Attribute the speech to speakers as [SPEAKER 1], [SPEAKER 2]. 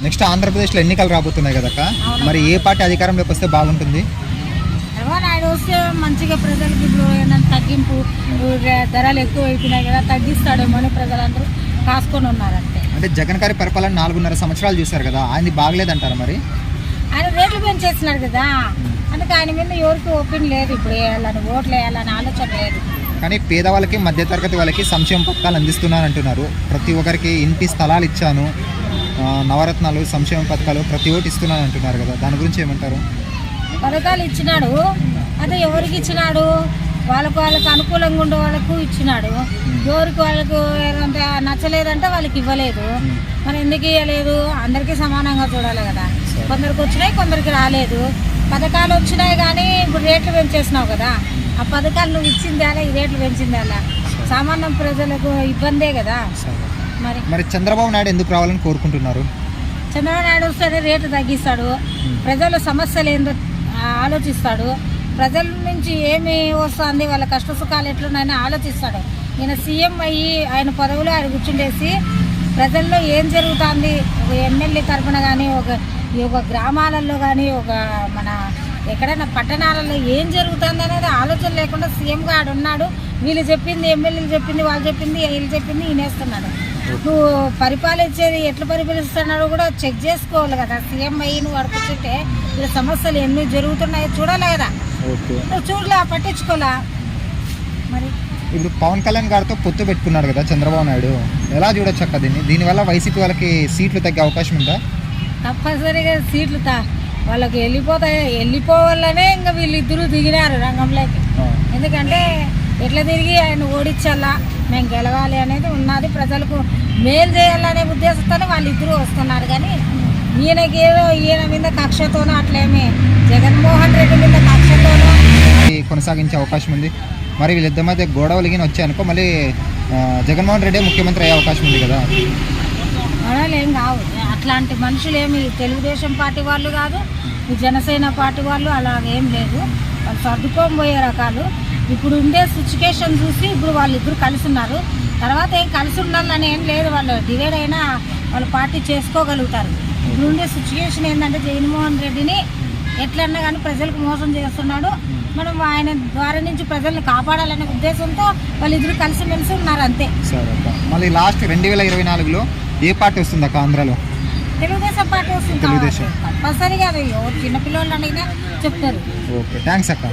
[SPEAKER 1] Next ఆంధ్రప్రదేశ్లో ఎన్నికలు రాబోతున్నాయి కదక్క, మరి ఏ పార్టీ అధికారంలోకి వస్తే బాగుంటుంది?
[SPEAKER 2] నాయుడు వస్తే మంచిగా ప్రజలకు ఇప్పుడు ఏమైనా తగ్గింపు, ధరలు ఎక్కువ అయిపోయినాయి కదా, తగ్గిస్తాడేమో అని ప్రజలందరూ కాసుకొని ఉన్నారంటే.
[SPEAKER 1] అంటే జగన్ గారి పరిపాలన 4.5 సంవత్సరాలు చూశారు కదా, ఆయనది బాగలేదంటారా? మరి
[SPEAKER 2] ఆయన రేట్లు పెంచేస్తున్నారు కదా, అందుకే ఆయన మీద ఎవరికి ఓపెన్ లేదు, ఇప్పుడు వేయాలని ఓట్లు వేయాలని ఆలోచన లేదు.
[SPEAKER 1] కానీ పేదవాళ్ళకి మధ్యతరగతి వాళ్ళకి సంక్షేమ పథకాలు అందిస్తున్నాను అంటున్నారు. ప్రతి ఒక్కరికి ఇంటి స్థలాలు ఇచ్చాను, నవరత్నాలు, సంక్షేమ పథకాలు ప్రతి ఒక్కటి ఇస్తున్నాను అంటున్నారు కదా, దాని గురించి ఏమంటారు?
[SPEAKER 2] పథకాలు ఇచ్చినాడు, అదే ఎవరికి ఇచ్చినాడు? వాళ్ళకు అనుకూలంగా ఉండే వాళ్ళకు ఇచ్చినాడు. ఎవరికి వాళ్ళకు నచ్చలేదంటే వాళ్ళకి ఇవ్వలేదు. మరి ఎందుకు ఇవ్వలేదు? అందరికీ సమానంగా చూడాలి కదా. కొందరికి వచ్చినాయి, కొందరికి రాలేదు. పథకాలు వచ్చినాయి కానీ ఇప్పుడు రేట్లు పెంచేసినావు కదా, ఆ పథకాలు నువ్వు ఇచ్చిందేలా, ఈ రేట్లు పెంచిందేలా, సామాన్య ప్రజలకు ఇబ్బందే కదా.
[SPEAKER 1] మరి చంద్రబాబు నాయుడు ఎందుకు రావాలని కోరుకుంటున్నారు?
[SPEAKER 2] చంద్రబాబు నాయుడు వస్తే రేట్లు తగ్గిస్తాడు, ప్రజల సమస్యలు ఏందో ఆలోచిస్తాడు, ప్రజల నుంచి ఏమి వస్తుంది, వాళ్ళ కష్ట సుఖాలు ఎట్లున్నాయని ఆలోచిస్తాడు. ఈయన సీఎం అయ్యి ఆయన పదవిలో ఆయన కూర్చుండేసి ప్రజల్లో ఏం జరుగుతుంది, ఒక ఎమ్మెల్యే తరఫున కానీ, ఒక గ్రామాలలో కానీ, ఒక మన ఎక్కడైనా పట్టణాలలో ఏం జరుగుతుంది అనేది ఆలోచన లేకుండా సీఎంగా ఆడున్నాడు. వీళ్ళు చెప్పింది, ఎమ్మెల్యేలు చెప్పింది, వాళ్ళు చెప్పింది, వీళ్ళు చెప్పింది ఈయనేస్తున్నాడు. నువ్వు పరిపాలించేది ఎట్లా పరిపాలిస్తున్నాడో కూడా చెక్ చేసుకోవాలి కదా. సీఎం అయ్యి నువ్వు అడుగుతుంటే ఇలా సమస్యలు ఎన్ని జరుగుతున్నాయో చూడాలి కదా, నువ్వు చూడలే, పట్టించుకోలే. మరి
[SPEAKER 1] ఇప్పుడు పవన్ కళ్యాణ్ గారితో పొత్తు పెట్టుకున్నాడు కదా చంద్రబాబు నాయుడు, ఎలా చూడొచ్చు అక్క దీనివల్ల వైసీపీ వాళ్ళకి సీట్లు తగ్గే అవకాశం ఉందా?
[SPEAKER 2] తప్పనిసరిగా సీట్లు వాళ్ళకి వెళ్ళిపోవాలనే ఇంకా వీళ్ళిద్దరూ దిగినారు రంగంలోకి. ఎందుకంటే ఎట్లా తిరిగి ఆయన ఓడించాలా, మేము గెలవాలి అనేది ఉన్నది, ప్రజలకు మేలు చేయాలనే ఉద్దేశంతోనే వాళ్ళిద్దరూ వస్తున్నారు. కానీ ఈయన మీద కక్షతోనో అట్లేమి, జగన్మోహన్ రెడ్డి మీద కక్షతోనో
[SPEAKER 1] కొనసాగించే అవకాశం ఉంది. మరి వీళ్ళిద్దరి మధ్య గొడవలు గిన వచ్చాయనుకో మళ్ళీ జగన్మోహన్ రెడ్డి ముఖ్యమంత్రి అయ్యే అవకాశం ఉంది కదా.
[SPEAKER 2] గొడవలు ఏం కావు, అట్లాంటి మనుషులు ఏమి తెలుగుదేశం పార్టీ వాళ్ళు కాదు, ఈ జనసేన పార్టీ వాళ్ళు అలాగేం లేదు. వాళ్ళు సర్దుకొని పోయే రకాలు. ఇప్పుడు ఉండే సిచ్యుకేషన్ చూసి ఇప్పుడు వాళ్ళిద్దరు కలిసి ఉన్నారు, తర్వాత ఏం కలిసి ఉండాలని ఏం లేదు. వాళ్ళు డివైడ్ అయినా వాళ్ళు పార్టీ చేసుకోగలుగుతారు. ఇప్పుడు ఉండే సిచ్యుకేషన్ ఏంటంటే జగన్మోహన్ రెడ్డిని ఎట్లన్నా కానీ ప్రజలకు మోసం చేస్తున్నాడు, మనం ఆయన ద్వారా నుంచి ప్రజల్ని కాపాడాలనే ఉద్దేశంతో వాళ్ళిద్దరు కలిసిమెలిసి ఉన్నారు అంతే.
[SPEAKER 1] సరే అక్క, మళ్ళీ లాస్ట్ 2024లో ఏ పార్టీ వస్తుంది అక్క ఆంధ్రాలో?
[SPEAKER 2] తెలుగుదేశం పార్టీ వస్తుంది.
[SPEAKER 1] తెలుగుదేశం
[SPEAKER 2] కంపల్సరీగా అది చిన్నపిల్లలు అడిగినా చెప్తారు.
[SPEAKER 1] ఓకే, థ్యాంక్స్ అక్క.